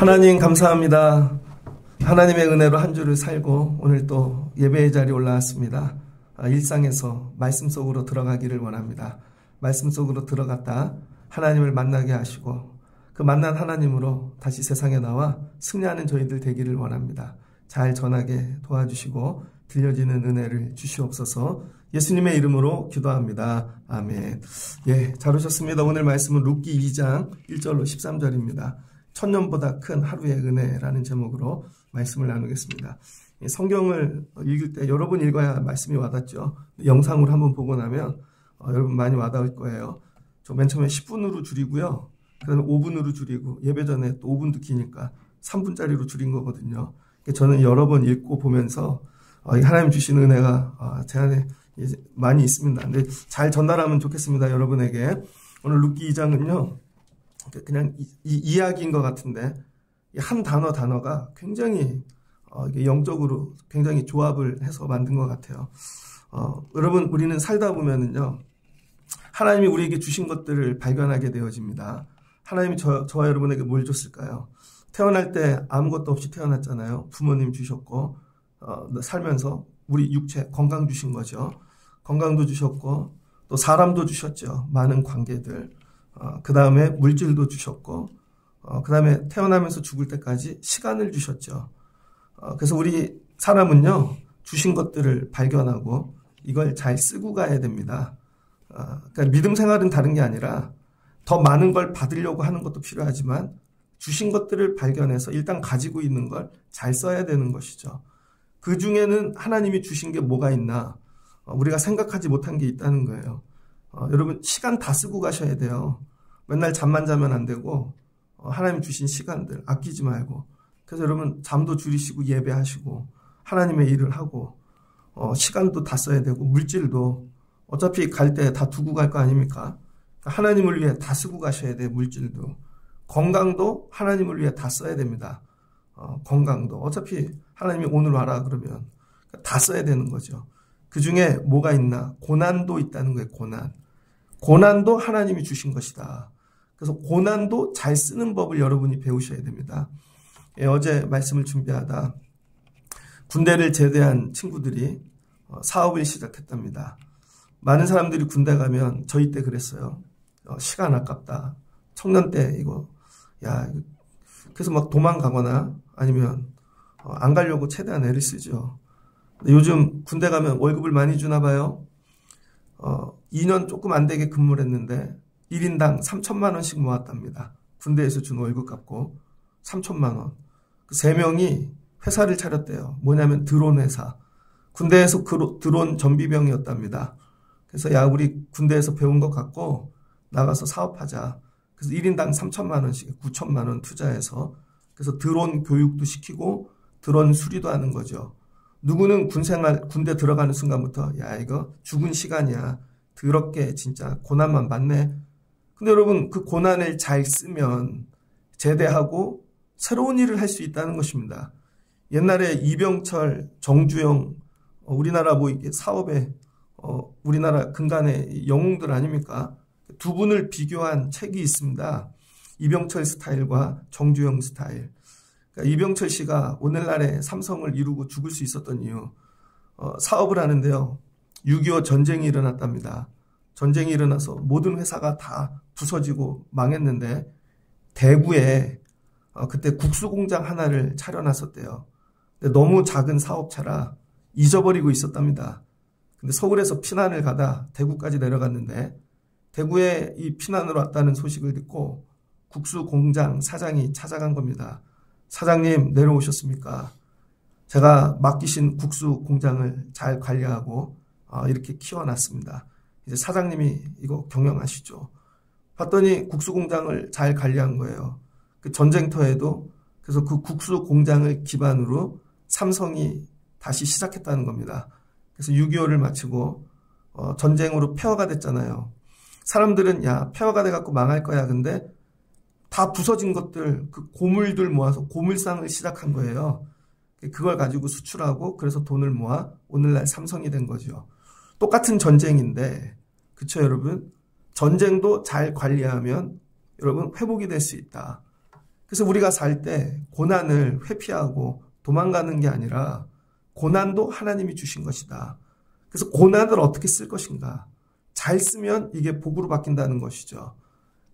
하나님 감사합니다. 하나님의 은혜로 한 주를 살고 오늘 또 예배의 자리에 올라왔습니다. 일상에서 말씀 속으로 들어가기를 원합니다. 말씀 속으로 들어갔다 하나님을 만나게 하시고 그 만난 하나님으로 다시 세상에 나와 승리하는 저희들 되기를 원합니다. 잘 전하게 도와주시고 들려지는 은혜를 주시옵소서. 예수님의 이름으로 기도합니다. 아멘. 예, 잘 오셨습니다. 오늘 말씀은 룻기 2장 1절로 13절입니다. 천년보다 큰 하루의 은혜라는 제목으로 말씀을 나누겠습니다. 성경을 읽을 때 여러 번 읽어야 말씀이 와닿죠. 영상으로 한번 보고 나면 여러분 많이 와닿을 거예요. 저 맨 처음에 10분으로 줄이고요. 그 다음에 5분으로 줄이고 예배 전에 또 5분도 기니까 3분짜리로 줄인 거거든요. 저는 여러 번 읽고 보면서 하나님 주신 은혜가 제 안에 많이 있습니다. 근데 잘 전달하면 좋겠습니다. 여러분에게. 오늘 룻기 2장은요. 그냥 이야기인 것 같은데 한 단어가 굉장히 영적으로 굉장히 조합을 해서 만든 것 같아요. 여러분 우리는 살다 보면은요. 하나님이 우리에게 주신 것들을 발견하게 되어집니다. 하나님이 저와 여러분에게 뭘 줬을까요? 태어날 때 아무것도 없이 태어났잖아요. 부모님 주셨고 살면서 우리 육체 건강 주신 거죠. 건강도 주셨고 또 사람도 주셨죠. 많은 관계들. 그 다음에 물질도 주셨고 그 다음에 태어나면서 죽을 때까지 시간을 주셨죠. 그래서 우리 사람은요. 주신 것들을 발견하고 이걸 잘 쓰고 가야 됩니다. 그러니까 믿음 생활은 다른 게 아니라 더 많은 걸 받으려고 하는 것도 필요하지만 주신 것들을 발견해서 일단 가지고 있는 걸 잘 써야 되는 것이죠. 그 중에는 하나님이 주신 게 뭐가 있나 우리가 생각하지 못한 게 있다는 거예요. 여러분 시간 다 쓰고 가셔야 돼요. 맨날 잠만 자면 안 되고 하나님 주신 시간들 아끼지 말고 그래서 여러분 잠도 줄이시고 예배하시고 하나님의 일을 하고 시간도 다 써야 되고 물질도 어차피 갈 때 다 두고 갈 거 아닙니까? 하나님을 위해 다 쓰고 가셔야 돼요. 물질도. 건강도 하나님을 위해 다 써야 됩니다. 건강도. 어차피 하나님이 오늘 와라 그러면 다 써야 되는 거죠. 그 중에 뭐가 있나? 고난도 있다는 거예요. 고난도 하나님이 주신 것이다. 그래서 고난도 잘 쓰는 법을 여러분이 배우셔야 됩니다. 예, 어제 말씀을 준비하다 군대를 제대한 친구들이 사업을 시작했답니다. 많은 사람들이 군대 가면 저희 때 그랬어요. 시간 아깝다. 청년 때 이거 그래서 막 도망가거나 아니면 안 가려고 최대한 애를 쓰죠. 요즘 군대 가면 월급을 많이 주나 봐요. 2년 조금 안 되게 근무를 했는데 1인당 3천만 원씩 모았답니다. 군대에서 준 월급 갚고 3천만 원. 그 3명이 회사를 차렸대요. 뭐냐면 드론 회사. 군대에서 드론 전비병이었답니다. 그래서 우리 군대에서 배운 것 갖고 나가서 사업하자. 그래서 1인당 3천만 원씩 9천만 원 투자해서 그래서 드론 교육도 시키고 드론 수리도 하는 거죠. 누구는 군대 들어가는 순간부터 이거 죽은 시간이야. 더럽게 진짜 고난만 받네. 근데 여러분 그 고난을 잘 쓰면 제대하고 새로운 일을 할 수 있다는 것입니다. 옛날에 이병철, 정주영 우리나라 이게 사업에 우리나라 근간의 영웅들 아닙니까? 두 분을 비교한 책이 있습니다. 이병철 스타일과 정주영 스타일. 그러니까 이병철 씨가 오늘날의 삼성을 이루고 죽을 수 있었던 이유. 사업을 하는데요. 6.25 전쟁이 일어났답니다. 전쟁이 일어나서 모든 회사가 다 부서지고 망했는데 대구에 그때 국수공장 하나를 차려놨었대요. 근데 너무 작은 사업차라 잊어버리고 있었답니다. 근데 서울에서 피난을 가다 대구까지 내려갔는데 대구에 이 피난으로 왔다는 소식을 듣고 국수공장 사장이 찾아간 겁니다. 사장님 내려오셨습니까? 제가 맡기신 국수공장을 잘 관리하고 이렇게 키워놨습니다. 이제 사장님이 이거 경영하시죠. 봤더니 국수공장을 잘 관리한 거예요. 그 전쟁터에도 그래서 그 국수공장을 기반으로 삼성이 다시 시작했다는 겁니다. 그래서 6.25를 마치고 전쟁으로 폐허가 됐잖아요. 사람들은 폐허가 돼갖고 망할 거야. 근데 다 부서진 것들 그 고물들 모아서 고물상을 시작한 거예요. 그걸 가지고 수출하고 그래서 돈을 모아 오늘날 삼성이 된 거죠. 똑같은 전쟁인데 그쵸 여러분? 전쟁도 잘 관리하면 여러분 회복이 될 수 있다. 그래서 우리가 살 때 고난을 회피하고 도망가는 게 아니라 고난도 하나님이 주신 것이다. 그래서 고난을 어떻게 쓸 것인가. 잘 쓰면 이게 복으로 바뀐다는 것이죠.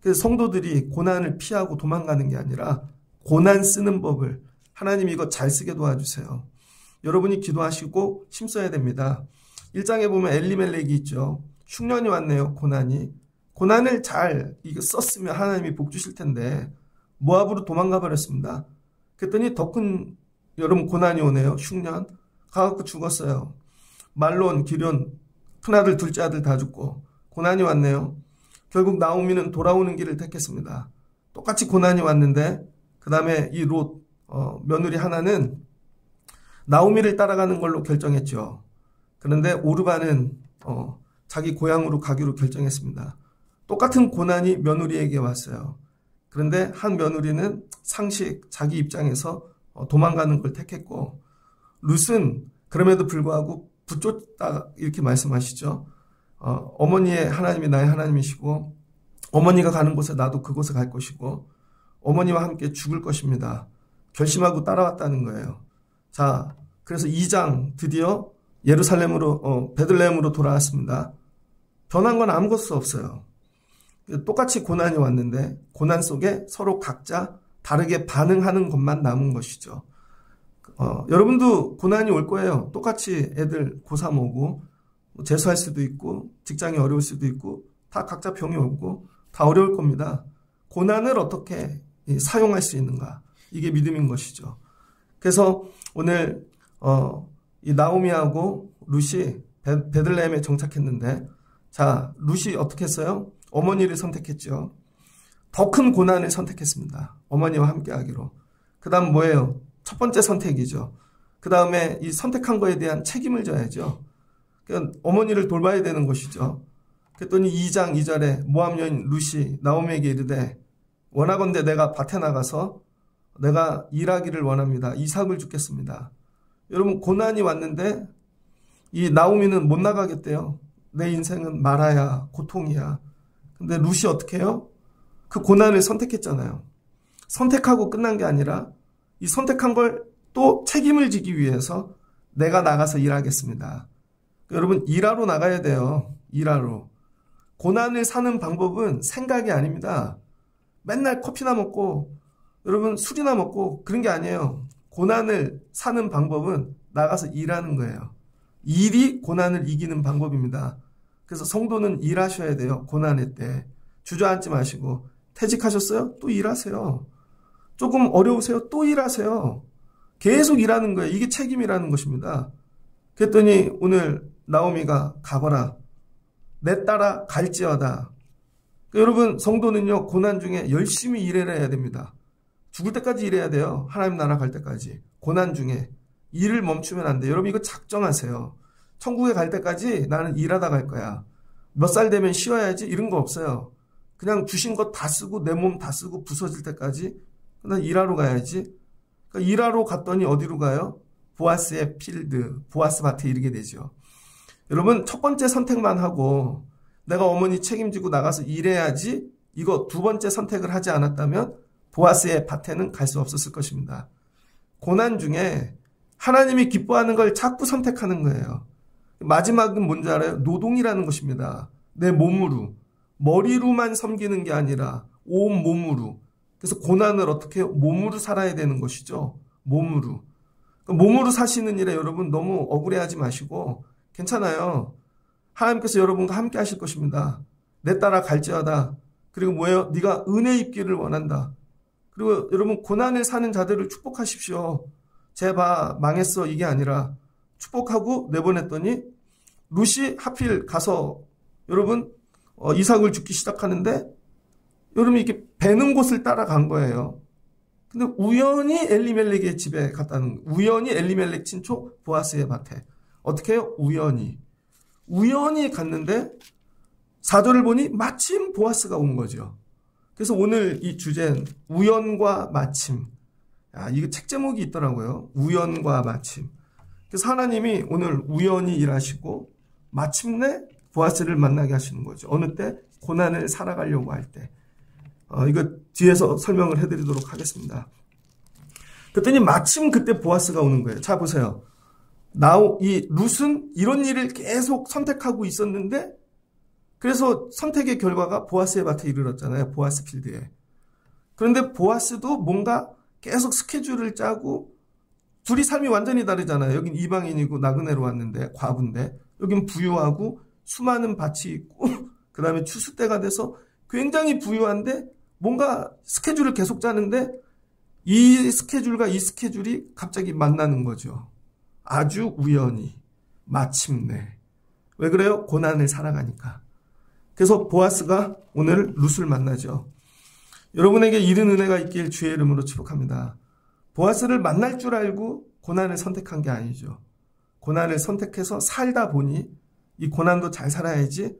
그래서 성도들이 고난을 피하고 도망가는 게 아니라 고난 쓰는 법을 하나님 이거 잘 쓰게 도와주세요. 여러분이 기도하시고 힘써야 됩니다. 1장에 보면 엘리멜렉이 있죠. 흉년이 왔네요. 고난을 잘 이거 썼으면 하나님이 복 주실 텐데 모압으로 도망가 버렸습니다. 그랬더니 더 큰 여러분 고난이 오네요. 흉년 가갖고 죽었어요. 말론, 기럨 큰아들 둘째 아들 다 죽고 고난이 왔네요. 결국 나오미는 돌아오는 길을 택했습니다. 똑같이 고난이 왔는데 그 다음에 이 롯 며느리 하나는 나오미를 따라가는 걸로 결정했죠. 그런데 오르바는 자기 고향으로 가기로 결정했습니다. 똑같은 고난이 며느리에게 왔어요. 그런데 한 며느리는 상식 자기 입장에서 도망가는 걸 택했고 룻은 그럼에도 불구하고 붙쫓다 이렇게 말씀하시죠. 어머니의 하나님이 나의 하나님이시고 어머니가 가는 곳에 나도 그곳에 갈 것이고 어머니와 함께 죽을 것입니다. 결심하고 따라왔다는 거예요. 자, 그래서 2장 드디어 예루살렘으로 베들레헴으로 돌아왔습니다. 변한 건 아무것도 없어요. 똑같이 고난이 왔는데 고난 속에 서로 각자 다르게 반응하는 것만 남은 것이죠. 여러분도 고난이 올 거예요. 똑같이 애들 고3 오고 재수할 수도 있고 직장이 어려울 수도 있고 다 각자 병이 오고 다 어려울 겁니다. 고난을 어떻게 사용할 수 있는가? 이게 믿음인 것이죠. 그래서 오늘 이 나오미하고 룻이 베들레헴에 정착했는데 자, 룻이 어떻게 했어요? 어머니를 선택했죠. 더 큰 고난을 선택했습니다. 어머니와 함께 하기로. 그 다음 뭐예요? 첫 번째 선택이죠. 그 다음에 이 선택한 거에 대한 책임을 져야죠. 그러니까 어머니를 돌봐야 되는 것이죠. 그랬더니 2장 2절에 모압 여인 룻이 나오미에게 이르되 원하건대 내가 밭에 나가서 내가 일하기를 원합니다. 이삭을 죽겠습니다. 여러분 고난이 왔는데 이 나오미는 못 나가겠대요. 내 인생은 말아야 고통이야. 근데 룻이 어떻게 해요? 그 고난을 선택했잖아요. 선택하고 끝난 게 아니라 이 선택한 걸 또 책임을 지기 위해서 내가 나가서 일하겠습니다. 여러분 일하러 나가야 돼요. 일하러. 고난을 사는 방법은 생각이 아닙니다. 맨날 커피나 먹고 여러분 술이나 먹고 그런 게 아니에요. 고난을 사는 방법은 나가서 일하는 거예요. 일이 고난을 이기는 방법입니다. 그래서 성도는 일하셔야 돼요. 고난의 때. 주저앉지 마시고 퇴직하셨어요? 또 일하세요. 조금 어려우세요? 또 일하세요. 계속 일하는 거예요. 이게 책임이라는 것입니다. 그랬더니 오늘 나오미가 가거라. 내 따라 갈지어다. 그러니까 여러분 성도는요. 고난 중에 열심히 일해야 됩니다. 죽을 때까지 일해야 돼요. 하나님 나라 갈 때까지. 고난 중에. 일을 멈추면 안 돼요. 여러분 이거 작정하세요. 천국에 갈 때까지 나는 일하다 갈 거야. 몇 살 되면 쉬어야지 이런 거 없어요. 그냥 주신 것 다 쓰고 내 몸 다 쓰고 부서질 때까지 난 일하러 가야지. 그러니까 일하러 갔더니 어디로 가요? 보아스의 필드, 보아스 밭에 이르게 되죠. 여러분 첫 번째 선택만 하고 내가 어머니 책임지고 나가서 일해야지 이거 두 번째 선택을 하지 않았다면 보아스의 밭에는 갈 수 없었을 것입니다. 고난 중에 하나님이 기뻐하는 걸 자꾸 선택하는 거예요. 마지막은 뭔지 알아요? 노동이라는 것입니다. 내 몸으로. 머리로만 섬기는 게 아니라 온 몸으로. 그래서 고난을 어떻게 해요? 몸으로 살아야 되는 것이죠. 몸으로. 몸으로 사시는 일에 여러분 너무 억울해하지 마시고 괜찮아요. 하나님께서 여러분과 함께 하실 것입니다. 내 따라 갈지어다. 그리고 뭐예요? 네가 은혜 입기를 원한다. 그리고 여러분 고난을 사는 자들을 축복하십시오. 제발 망했어 이게 아니라 축복하고 내보냈더니 룻이 하필 가서 여러분 이삭을 죽기 시작하는데 여러분 이렇게 배는 곳을 따라간 거예요. 근데 우연히 엘리멜렉의 집에 갔다는 우연히 엘리멜렉 친척 보아스의 밭에 어떻게 해요? 우연히 갔는데 4절을 보니 마침 보아스가 온 거죠. 그래서 오늘 이 주제는 우연과 마침. 이거 책 제목이 있더라고요. 우연과 마침. 그래서 하나님이 오늘 우연히 일하시고 마침내 보아스를 만나게 하시는 거죠. 어느 때? 고난을 살아가려고 할 때. 이거 뒤에서 설명을 해드리도록 하겠습니다. 그랬더니 마침 그때 보아스가 오는 거예요. 자, 보세요. 이 룻은 이런 일을 계속 선택하고 있었는데, 그래서 선택의 결과가 보아스의 밭에 이르렀잖아요. 보아스 필드에. 그런데 보아스도 뭔가 계속 스케줄을 짜고, 둘이 삶이 완전히 다르잖아요. 여긴 이방인이고 나그네로 왔는데, 과부인데, 여긴 부유하고 수많은 밭이 있고, 그 다음에 추수 때가 돼서 굉장히 부유한데, 뭔가 스케줄을 계속 짜는데, 이 스케줄과 이 스케줄이 갑자기 만나는 거죠. 아주 우연히, 마침내. 왜 그래요? 고난을 살아가니까. 그래서 보아스가 오늘 룻을 만나죠. 여러분에게 이른 은혜가 있길 주의 이름으로 축복합니다. 보아스를 만날 줄 알고 고난을 선택한 게 아니죠. 고난을 선택해서 살다 보니 이 고난도 잘 살아야지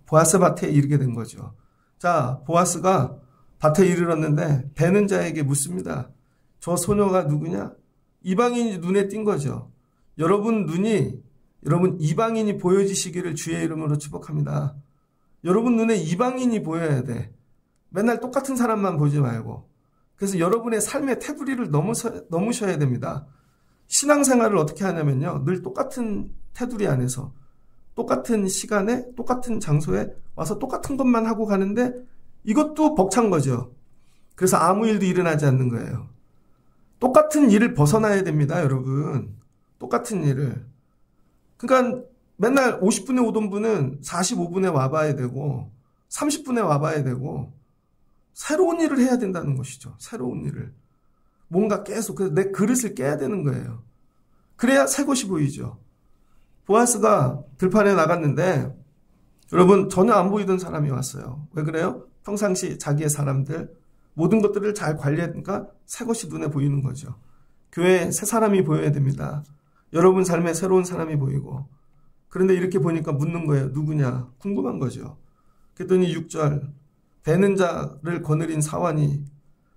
보아스 밭에 이르게 된 거죠. 자, 보아스가 밭에 이르렀는데 베는 자에게 묻습니다. 저 소녀가 누구냐? 이방인이 눈에 띈 거죠. 여러분 눈이 여러분 이방인이 보여지시기를 주의 이름으로 축복합니다. 여러분 눈에 이방인이 보여야 돼. 맨날 똑같은 사람만 보지 말고. 그래서 여러분의 삶의 테두리를 넘으셔야 됩니다. 신앙생활을 어떻게 하냐면요. 늘 똑같은 테두리 안에서 똑같은 시간에 똑같은 장소에 와서 똑같은 것만 하고 가는데 이것도 벅찬 거죠. 그래서 아무 일도 일어나지 않는 거예요. 똑같은 일을 벗어나야 됩니다, 여러분. 똑같은 일을. 그러니까 맨날 50분에 오던 분은 45분에 와봐야 되고 30분에 와봐야 되고 새로운 일을 해야 된다는 것이죠. 새로운 일을. 뭔가 계속 내 그릇을 깨야 되는 거예요. 그래야 새 것이 보이죠. 보아스가 들판에 나갔는데 여러분 전혀 안 보이던 사람이 왔어요. 왜 그래요? 평상시 자기의 사람들 모든 것들을 잘 관리하니까 새 것이 눈에 보이는 거죠. 교회에 새 사람이 보여야 됩니다. 여러분 삶에 새로운 사람이 보이고. 그런데 이렇게 보니까 묻는 거예요. 누구냐? 궁금한 거죠. 그랬더니 6절 베는 자를 거느린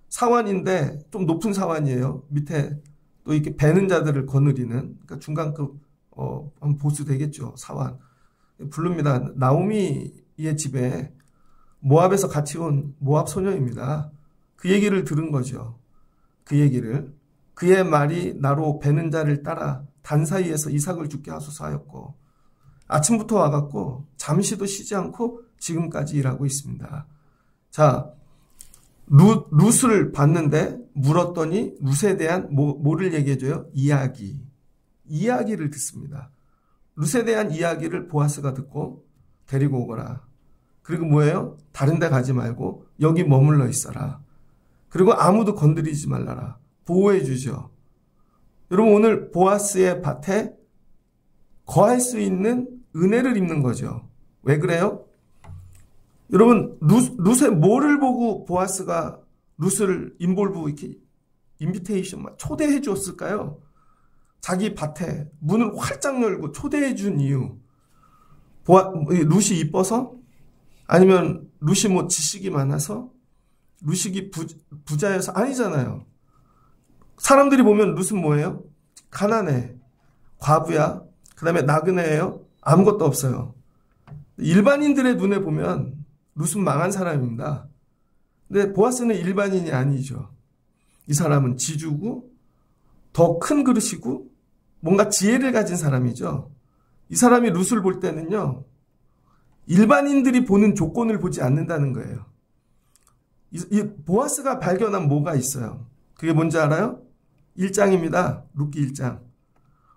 사환인데 좀 높은 사환이에요. 밑에 또 이렇게 베는 자들을 거느리는 그러니까 중간급 보수 되겠죠. 사환. 부릅니다. 나오미의 집에 모압에서 같이 온 모압 소녀입니다. 그 얘기를 들은 거죠. 그 얘기를. 그의 말이 나로 베는 자를 따라 단 사이에서 이삭을 죽게 하소서 하였고 아침부터 와갖고 잠시도 쉬지 않고 지금까지 일하고 있습니다. 자, 룻을 봤는데 물었더니 룻에 대한 뭐를 얘기해줘요? 이야기를 듣습니다. 룻에 대한 이야기를 보아스가 듣고 데리고 오거라. 그리고 뭐예요? 다른 데 가지 말고 여기 머물러 있어라. 그리고 아무도 건드리지 말라라. 보호해 주죠. 여러분 오늘 보아스의 밭에 거할 수 있는 은혜를 입는 거죠. 왜 그래요? 여러분 룻의 뭐를 보고 보아스가 룻을 이렇게 인비테이션 초대해 줬을까요? 자기 밭에 문을 활짝 열고 초대해 준 이유. 룻이 이뻐서? 아니면 룻이 뭐 지식이 많아서? 룻이 부자여서? 아니잖아요. 사람들이 보면 룻은 뭐예요? 가난해. 과부야. 그 다음에 나그네예요. 아무것도 없어요. 일반인들의 눈에 보면 룻은 망한 사람입니다. 근데 보아스는 일반인이 아니죠. 이 사람은 지주고 더 큰 그릇이고 뭔가 지혜를 가진 사람이죠. 이 사람이 룻을 볼 때는요. 일반인들이 보는 조건을 보지 않는다는 거예요. 이 보아스가 발견한 뭐가 있어요. 그게 뭔지 알아요? 1장입니다. 룻기 1장.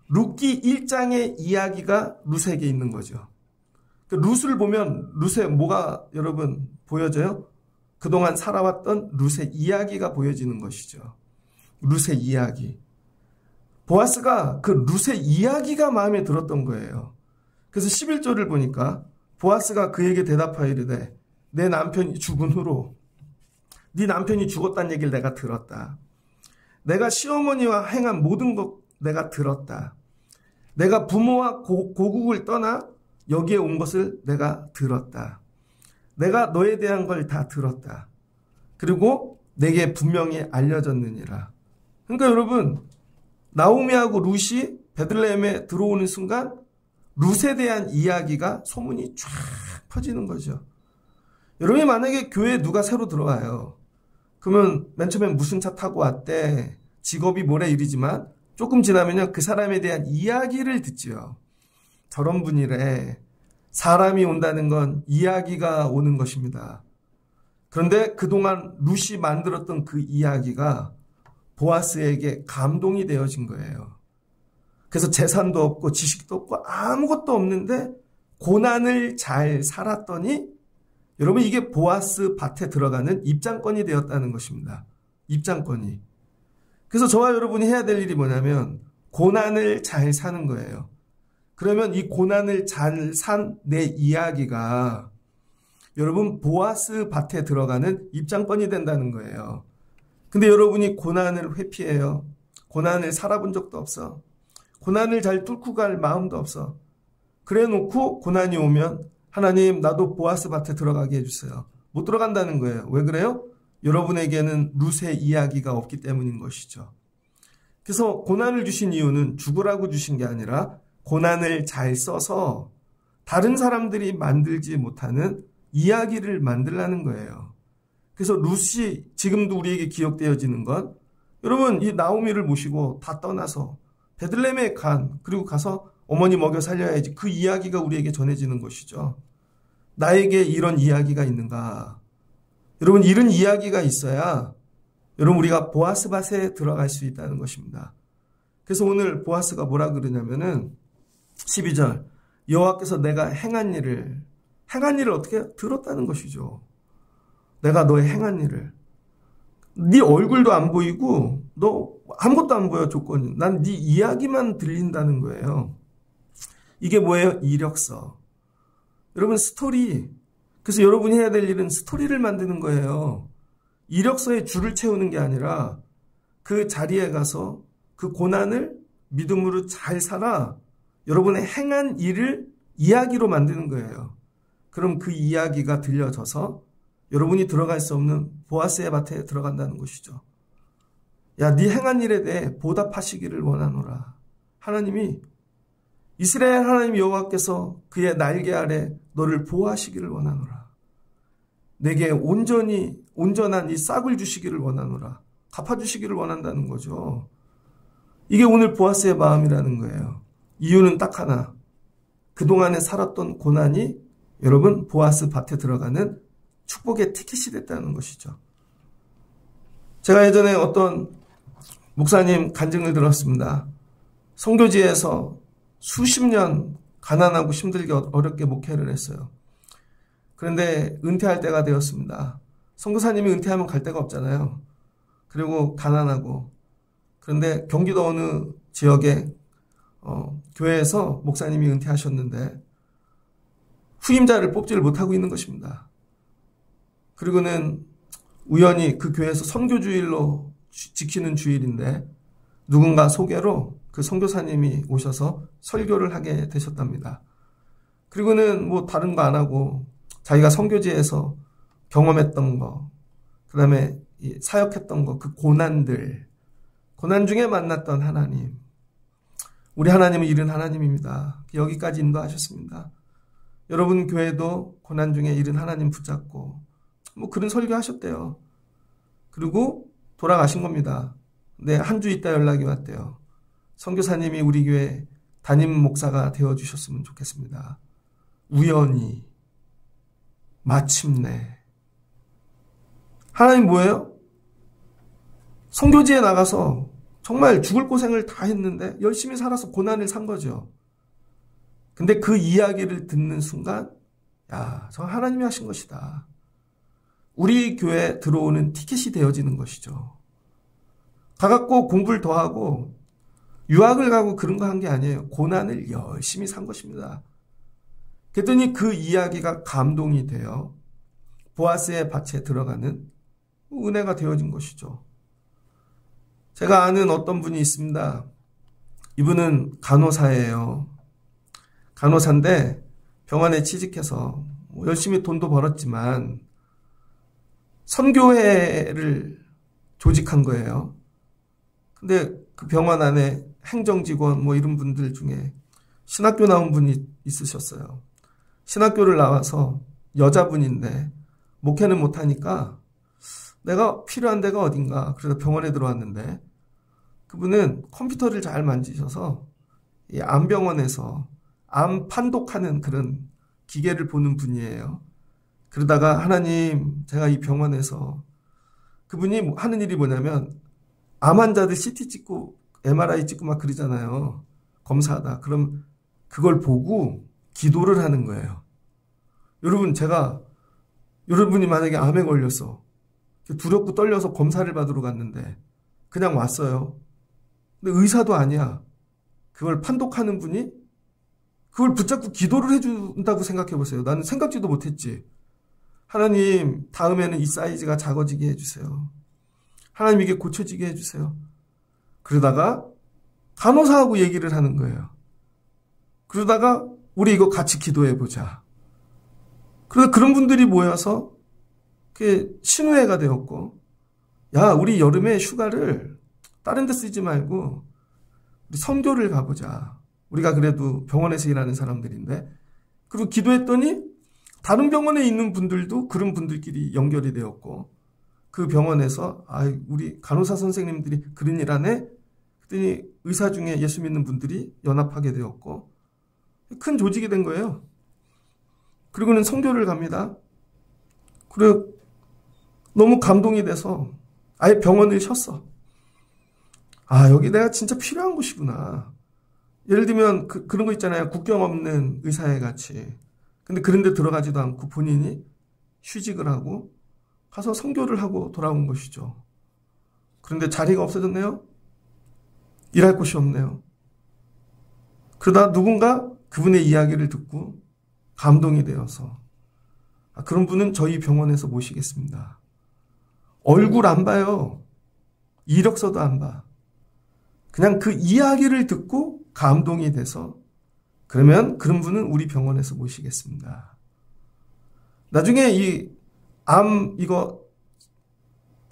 룻기 1장의 이야기가 룻에게 있는 거죠. 룻을 보면 룻에 뭐가 여러분 보여져요? 그동안 살아왔던 룻의 이야기가 보여지는 것이죠. 룻의 이야기. 보아스가 그 룻의 이야기가 마음에 들었던 거예요. 그래서 11절을 보니까 보아스가 그에게 대답하여 이르되 내 남편이 죽은 후로 네 남편이 죽었다는 얘기를 내가 들었다. 내가 시어머니와 행한 모든 것 내가 들었다. 내가 부모와 고국을 떠나 여기에 온 것을 내가 들었다. 내가 너에 대한 걸 다 들었다. 그리고 내게 분명히 알려졌느니라. 그러니까 여러분 나오미하고 룻이 베들레헴에 들어오는 순간 룻에 대한 이야기가 소문이 쫙 퍼지는 거죠. 여러분이 만약에 교회에 누가 새로 들어와요. 그러면 맨 처음에 무슨 차 타고 왔대, 직업이 뭐래 이러지만 조금 지나면요, 그 사람에 대한 이야기를 듣지요. 저런 분이래. 사람이 온다는 건 이야기가 오는 것입니다. 그런데 그동안 룻이 만들었던 그 이야기가 보아스에게 감동이 되어진 거예요. 그래서 재산도 없고 지식도 없고 아무것도 없는데 고난을 잘 살았더니 여러분 이게 보아스 밭에 들어가는 입장권이 되었다는 것입니다. 입장권이. 그래서 저와 여러분이 해야 될 일이 뭐냐면 고난을 잘 사는 거예요. 그러면 이 고난을 잘 산 내 이야기가 여러분 보아스 밭에 들어가는 입장권이 된다는 거예요. 근데 여러분이 고난을 회피해요. 고난을 살아본 적도 없어. 고난을 잘 뚫고 갈 마음도 없어. 그래 놓고 고난이 오면 하나님 나도 보아스 밭에 들어가게 해주세요. 못 들어간다는 거예요. 왜 그래요? 여러분에게는 룻의 이야기가 없기 때문인 것이죠. 그래서 고난을 주신 이유는 죽으라고 주신 게 아니라 고난을 잘 써서 다른 사람들이 만들지 못하는 이야기를 만들라는 거예요. 그래서 룻이 지금도 우리에게 기억되어지는 건 여러분 이 나오미를 모시고 다 떠나서 베들레헴에 그리고 가서 어머니 먹여 살려야지, 그 이야기가 우리에게 전해지는 것이죠. 나에게 이런 이야기가 있는가? 여러분 이런 이야기가 있어야 여러분 우리가 보아스 밭에 들어갈 수 있다는 것입니다. 그래서 오늘 보아스가 뭐라 그러냐면은 12절 여호와께서 내가 행한 일을 어떻게 들었다는 것이죠. 내가 너의 행한 일을. 네 얼굴도 안 보이고 너 아무것도 안 보여 조건이. 난 네 이야기만 들린다는 거예요. 이게 뭐예요? 이력서. 여러분 스토리. 그래서 여러분이 해야 될 일은 스토리를 만드는 거예요. 이력서에 줄을 채우는 게 아니라 그 자리에 가서 그 고난을 믿음으로 잘 살아 여러분의 행한 일을 이야기로 만드는 거예요. 그럼 그 이야기가 들려져서 여러분이 들어갈 수 없는 보아스의 밭에 들어간다는 것이죠. 야, 네 행한 일에 대해 보답하시기를 원하노라. 하나님이 이스라엘 하나님 여호와께서 그의 날개 아래 너를 보호하시기를 원하노라. 내게 온전한 이 싹을 주시기를 원하노라. 갚아주시기를 원한다는 거죠. 이게 오늘 보아스의 마음이라는 거예요. 이유는 딱 하나. 그동안에 살았던 고난이 여러분 보아스 밭에 들어가는 축복의 티켓이 됐다는 것이죠. 제가 예전에 어떤 목사님 간증을 들었습니다. 선교지에서 수십 년 가난하고 힘들게 어렵게 목회를 했어요. 그런데 은퇴할 때가 되었습니다. 선교사님이 은퇴하면 갈 데가 없잖아요. 그리고 가난하고. 그런데 경기도 어느 지역에 교회에서 목사님이 은퇴하셨는데 후임자를 뽑지를 못하고 있는 것입니다. 그리고는 우연히 그 교회에서 선교주일로 지키는 주일인데 누군가 소개로 그 선교사님이 오셔서 설교를 하게 되셨답니다. 그리고는 뭐 다른 거 안 하고 자기가 선교지에서 경험했던 거, 그 다음에 사역했던 거, 그 고난 중에 만났던 하나님. 우리 하나님은 이른 하나님입니다. 여기까지 인도하셨습니다. 여러분 교회도 고난 중에 이른 하나님 붙잡고 뭐 그런 설교하셨대요. 그리고 돌아가신 겁니다. 네, 한 주 있다 연락이 왔대요. 선교사님이 우리 교회 담임 목사가 되어주셨으면 좋겠습니다. 우연히 마침내. 하나님 뭐예요? 선교지에 나가서 정말 죽을 고생을 다 했는데 열심히 살아서 고난을 산 거죠. 근데 그 이야기를 듣는 순간 야, 저 하나님이 하신 것이다. 우리 교회에 들어오는 티켓이 되어지는 것이죠. 가갖고 공부를 더 하고 유학을 가고 그런 거 한 게 아니에요. 고난을 열심히 산 것입니다. 그랬더니 그 이야기가 감동이 되어 보아스의 밭에 들어가는 은혜가 되어진 것이죠. 제가 아는 어떤 분이 있습니다. 이분은 간호사예요. 간호사인데 병원에 취직해서 열심히 돈도 벌었지만 선교회를 조직한 거예요. 근데 그 병원 안에 행정직원 뭐 이런 분들 중에 신학교 나온 분이 있으셨어요. 신학교를 나와서 여자분인데 목회는 못하니까 내가 필요한 데가 어딘가. 그래서 병원에 들어왔는데 그분은 컴퓨터를 잘 만지셔서 이 암병원에서 암 판독하는 그런 기계를 보는 분이에요. 그러다가 하나님, 제가 이 병원에서 그분이 하는 일이 뭐냐면 암 환자들 CT 찍고 MRI 찍고 막 그러잖아요. 검사하다. 그럼 그걸 보고 기도를 하는 거예요. 여러분, 여러분이 만약에 암에 걸렸어. 두렵고 떨려서 검사를 받으러 갔는데 그냥 왔어요. 근데 의사도 아니야. 그걸 판독하는 분이 그걸 붙잡고 기도를 해준다고 생각해 보세요. 나는 생각지도 못했지. 하나님, 다음에는 이 사이즈가 작아지게 해주세요. 하나님, 이게 고쳐지게 해주세요. 그러다가 간호사하고 얘기를 하는 거예요. 그러다가 우리 이거 같이 기도해 보자. 그래서 그런 분들이 모여서 그게 신우회가 되었고, 야, 우리 여름에 휴가를 다른 데 쓰지 말고 우리 선교를 가보자. 우리가 그래도 병원에서 일하는 사람들인데. 그리고 기도했더니 다른 병원에 있는 분들도 그런 분들끼리 연결이 되었고, 그 병원에서 우리 간호사 선생님들이 그런 일 하네? 그랬더니 의사 중에 예수 믿는 분들이 연합하게 되었고 큰 조직이 된 거예요. 그리고는 선교를 갑니다. 그리고 너무 감동이 돼서 아예 병원을 쉬었어. 여기 내가 진짜 필요한 곳이구나. 예를 들면 그런 거 있잖아요. 국경 없는 의사회 같이. 근데 그런 데 들어가지도 않고 본인이 휴직을 하고 가서 선교를 하고 돌아온 것이죠. 그런데 자리가 없어졌네요. 일할 곳이 없네요. 그러다 누군가 그분의 이야기를 듣고 감동이 되어서 그런 분은 저희 병원에서 모시겠습니다. 얼굴 안 봐요. 이력서도 안 봐. 그냥 그 이야기를 듣고 감동이 돼서 그러면 그런 분은 우리 병원에서 모시겠습니다. 나중에 이 암 이거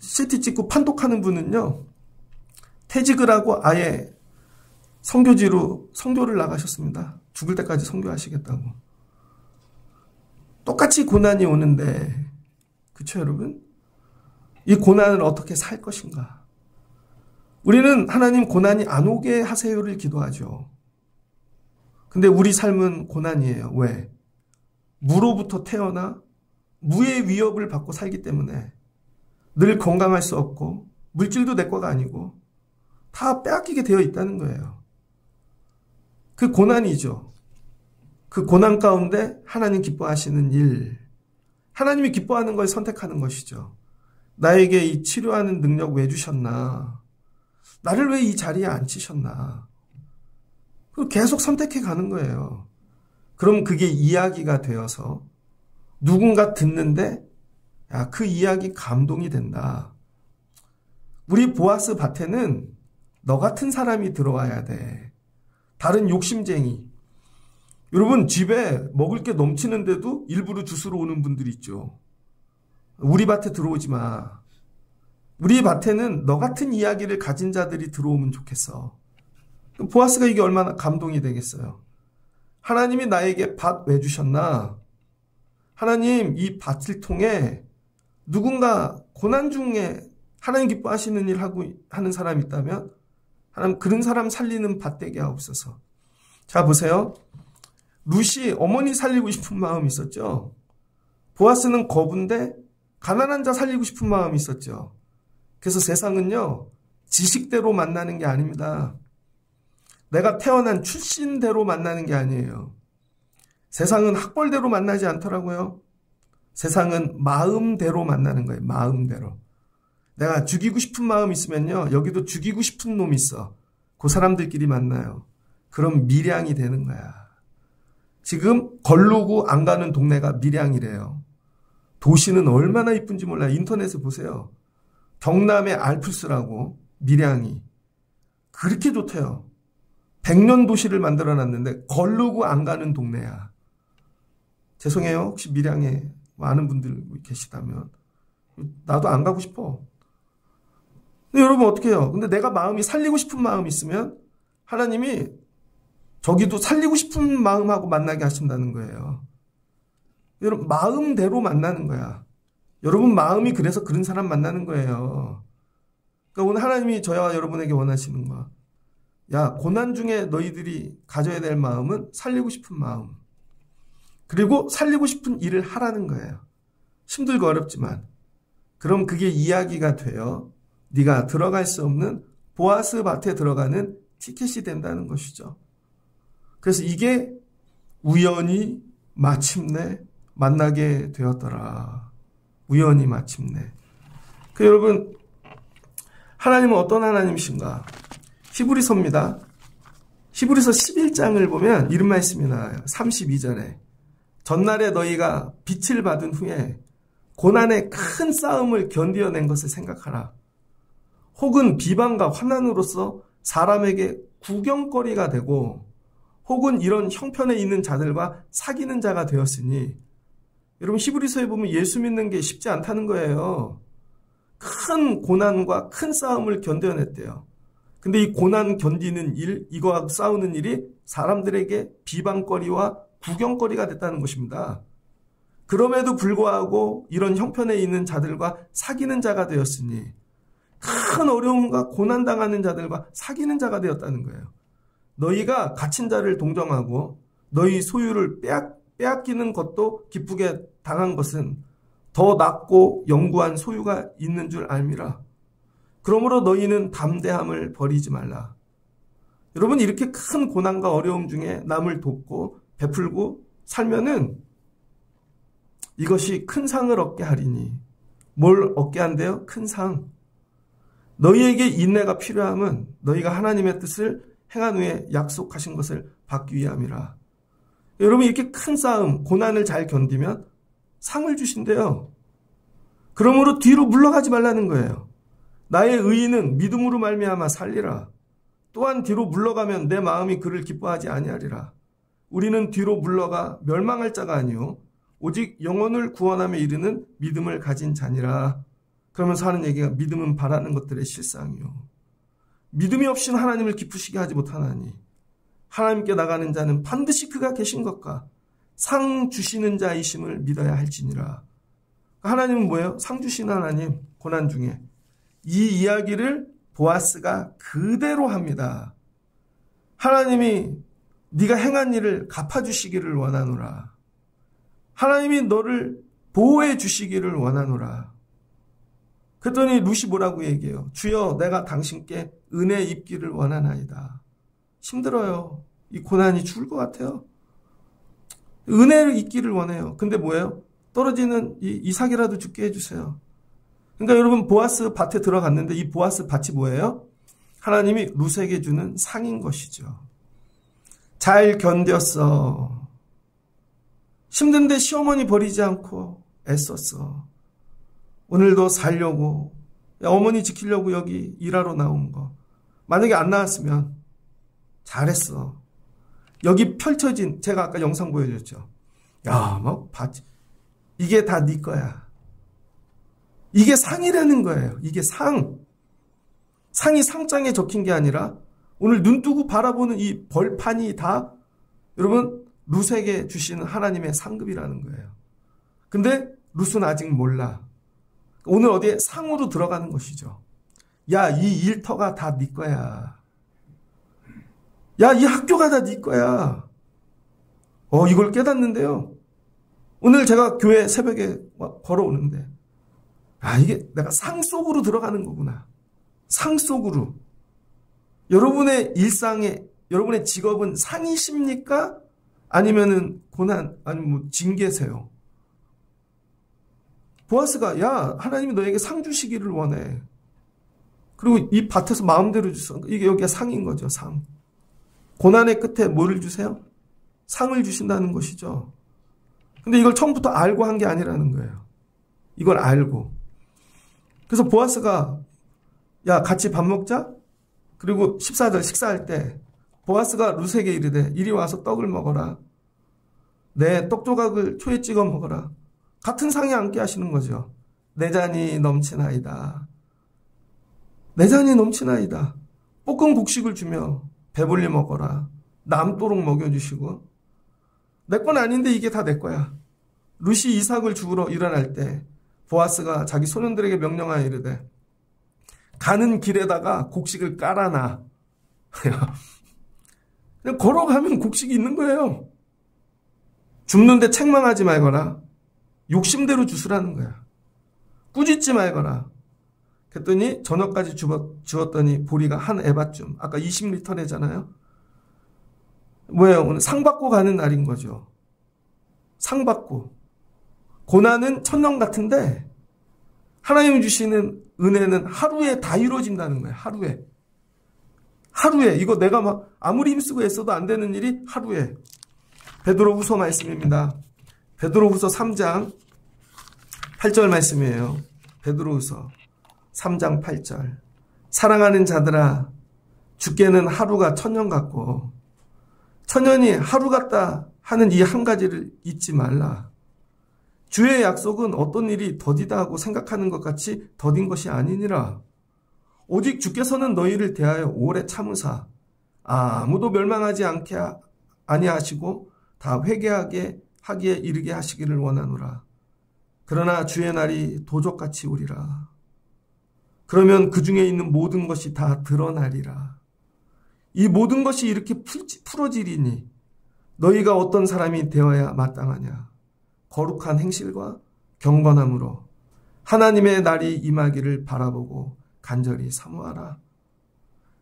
CT 찍고 판독하는 분은요. 퇴직을 하고 아예 선교지로 선교를 나가셨습니다. 죽을 때까지 선교하시겠다고. 똑같이 고난이 오는데 그렇죠 여러분? 이 고난을 어떻게 살 것인가? 우리는 하나님 고난이 안 오게 하세요를 기도하죠. 근데 우리 삶은 고난이에요. 왜? 무로부터 태어나 무의 위협을 받고 살기 때문에 늘 건강할 수 없고 물질도 내 거가 아니고 다 빼앗기게 되어 있다는 거예요. 그 고난이죠. 그 고난 가운데 하나님 기뻐하시는 일, 하나님이 기뻐하는 걸 선택하는 것이죠. 나에게 이 치료하는 능력 왜 주셨나? 나를 왜 이 자리에 앉히셨나? 그걸 계속 선택해 가는 거예요. 그럼 그게 이야기가 되어서 누군가 듣는데 야, 그 이야기 감동이 된다. 우리 보아스 밭에는 너 같은 사람이 들어와야 돼. 다른 욕심쟁이. 여러분 집에 먹을 게 넘치는데도 일부러 주스러 오는 분들이 있죠. 우리 밭에 들어오지 마. 우리 밭에는 너 같은 이야기를 가진 자들이 들어오면 좋겠어. 보아스가 이게 얼마나 감동이 되겠어요. 하나님이 나에게 밭 왜 주셨나? 하나님 이 밭을 통해 누군가 고난 중에 하나님 기뻐하시는 일 하는 사람이 있다면 하나님 그런 사람 살리는 밭 되게 하옵소서. 자 보세요. 룻이 어머니 살리고 싶은 마음이 있었죠. 보아스는 거부인데 가난한 자 살리고 싶은 마음이 있었죠. 그래서 세상은요. 지식대로 만나는 게 아닙니다. 내가 태어난 출신대로 만나는 게 아니에요. 세상은 학벌대로 만나지 않더라고요. 세상은 마음대로 만나는 거예요. 마음대로. 내가 죽이고 싶은 마음 있으면요. 여기도 죽이고 싶은 놈이 있어. 그 사람들끼리 만나요. 그럼 밀양이 되는 거야. 지금 걸르고 안 가는 동네가 밀양이래요. 도시는 얼마나 이쁜지 몰라요. 인터넷에 보세요. 경남의 알프스라고 밀양이. 그렇게 좋대요. 100년 도시를 만들어놨는데 걸르고 안 가는 동네야. 죄송해요. 혹시 밀양에 많은 분들 계시다면. 나도 안 가고 싶어. 근데 여러분 어떻게 해요? 근데 내가 마음이 살리고 싶은 마음이 있으면 하나님이 저기도 살리고 싶은 마음하고 만나게 하신다는 거예요. 여러분 마음대로 만나는 거야. 여러분 마음이 그래서 그런 사람 만나는 거예요. 그러니까 오늘 하나님이 저와 여러분에게 원하시는 거. 야, 고난 중에 너희들이 가져야 될 마음은 살리고 싶은 마음. 그리고 살리고 싶은 일을 하라는 거예요. 힘들고 어렵지만. 그럼 그게 이야기가 돼요. 네가 들어갈 수 없는 보아스 밭에 들어가는 티켓이 된다는 것이죠. 그래서 이게 우연히 마침내 만나게 되었더라. 우연히 마침내. 여러분, 하나님은 어떤 하나님이신가? 히브리서입니다. 히브리서 11장을 보면 이런 말씀이 나와요. 32절에 전날에 너희가 빛을 받은 후에 고난의 큰 싸움을 견디어낸 것을 생각하라. 혹은 비방과 환난으로서 사람에게 구경거리가 되고 혹은 이런 형편에 있는 자들과 사귀는 자가 되었으니, 여러분 히브리서에 보면 예수 믿는 게 쉽지 않다는 거예요. 큰 고난과 큰 싸움을 견뎌냈대요. 근데 이 고난 견디는 일, 이거하고 싸우는 일이 사람들에게 비방거리와 구경거리가 됐다는 것입니다. 그럼에도 불구하고 이런 형편에 있는 자들과 사귀는 자가 되었으니, 큰 어려움과 고난당하는 자들과 사귀는 자가 되었다는 거예요. 너희가 갇힌 자를 동정하고 너희 소유를 빼앗기는 것도 기쁘게 당한 것은 더 낫고 영구한 소유가 있는 줄 알미라. 그러므로 너희는 담대함을 버리지 말라. 여러분, 이렇게 큰 고난과 어려움 중에 남을 돕고 베풀고 살면은 이것이 큰 상을 얻게 하리니. 뭘 얻게 한대요? 큰 상. 너희에게 인내가 필요함은 너희가 하나님의 뜻을 행한 후에 약속하신 것을 받기 위함이라. 여러분, 이렇게 큰 싸움, 고난을 잘 견디면 상을 주신대요. 그러므로 뒤로 물러가지 말라는 거예요. 나의 의인은 믿음으로 말미암아 살리라. 또한 뒤로 물러가면 내 마음이 그를 기뻐하지 아니하리라. 우리는 뒤로 물러가 멸망할 자가 아니요 오직 영혼을 구원함에 이르는 믿음을 가진 자니라. 그러면서 하는 얘기가 믿음은 바라는 것들의 실상이요. 믿음이 없이는 하나님을 기쁘시게 하지 못하나니 하나님께 나가는 자는 반드시 그가 계신 것과 상 주시는 자이심을 믿어야 할지니라. 하나님은 뭐예요? 상 주시는 하나님, 고난 중에. 이 이야기를 보아스가 그대로 합니다. 하나님이 네가 행한 일을 갚아주시기를 원하노라. 하나님이 너를 보호해 주시기를 원하노라. 그랬더니 룻이 뭐라고 얘기해요? 주여, 내가 당신께 은혜 입기를 원하나이다. 힘들어요. 이 고난이 죽을 것 같아요. 은혜를 입기를 원해요. 근데 뭐예요? 떨어지는 이 이삭이라도 죽게 해주세요. 그러니까 여러분, 보아스 밭에 들어갔는데 이 보아스 밭이 뭐예요? 하나님이 룻에게 주는 상인 것이죠. 잘 견뎠어. 힘든데 시어머니 버리지 않고 애썼어. 오늘도 살려고, 어머니 지키려고 여기 일하러 나온 거. 만약에 안 나왔으면 잘했어. 여기 펼쳐진, 제가 아까 영상 보여줬죠. 야, 뭐 밭, 이게 다 네 거야. 이게 상이라는 거예요. 이게 상. 상이 상장에 적힌 게 아니라 오늘 눈 뜨고 바라보는 이 벌판이 다 여러분 룻에게 주시는 하나님의 상급이라는 거예요. 근데 룻은 아직 몰라. 오늘 어디에 상으로 들어가는 것이죠. 야, 이 일터가 다 네 거야. 야, 이 학교가 다 네 거야. 이걸 깨닫는데요. 오늘 제가 교회 새벽에 걸어오는데, 이게 내가 상 속으로 들어가는 거구나. 상 속으로. 여러분의 일상에, 여러분의 직업은 상이십니까? 아니면은 고난, 아니면 뭐 징계세요? 보아스가, 야, 하나님이 너에게 상 주시기를 원해. 그리고 이 밭에서 마음대로 주셔. 이게 여기가 상인 거죠, 상. 고난의 끝에 뭐를 주세요? 상을 주신다는 것이죠. 근데 이걸 처음부터 알고 한 게 아니라는 거예요. 이걸 알고. 그래서 보아스가, 야, 같이 밥 먹자? 그리고 14절 식사할 때 보아스가 룻에게 이르되 이리 와서 떡을 먹어라. 내 떡 조각을 초에 찍어 먹어라. 같은 상에 앉게 하시는 거죠. 내 잔이 넘치나이다. 내 잔이 넘치나이다. 볶은 곡식을 주며 배불리 먹어라. 남도록 먹여주시고, 내 건 아닌데 이게 다 내 거야. 룻이 이삭을 죽으러 일어날 때 보아스가 자기 소년들에게 명령하여 이르되 가는 길에다가 곡식을 깔아놔. 그냥 걸어가면 곡식이 있는 거예요. 줍는데 책망하지 말거라. 욕심대로 주스라는 거야. 꾸짖지 말거라. 그랬더니 저녁까지 주었더니 보리가 한 에바쯤. 아까 20리터래잖아요. 뭐예요? 오늘 상 받고 가는 날인 거죠. 상 받고. 고난은 천년 같은데 하나님이 주시는 은혜는 하루에 다 이루어진다는 거예요. 하루에. 하루에. 이거 내가 막 아무리 힘쓰고 애써도 안 되는 일이 하루에. 베드로후서 말씀입니다. 베드로후서 3장 8절 말씀이에요. 베드로후서 3장 8절. 사랑하는 자들아, 주께는 하루가 천년 같고 천년이 하루 같다 하는 이 한 가지를 잊지 말라. 주의 약속은 어떤 일이 더디다 하고 생각하는 것 같이 더딘 것이 아니니라. 오직 주께서는 너희를 대하여 오래 참으사 아무도 멸망하지 않게 아니하시고 다 회개하게 하기에 이르게 하시기를 원하노라. 그러나 주의 날이 도적같이 오리라. 그러면 그 중에 있는 모든 것이 다 드러나리라. 이 모든 것이 이렇게 풀어지리니 너희가 어떤 사람이 되어야 마땅하냐. 거룩한 행실과 경건함으로 하나님의 날이 임하기를 바라보고 간절히 사모하라.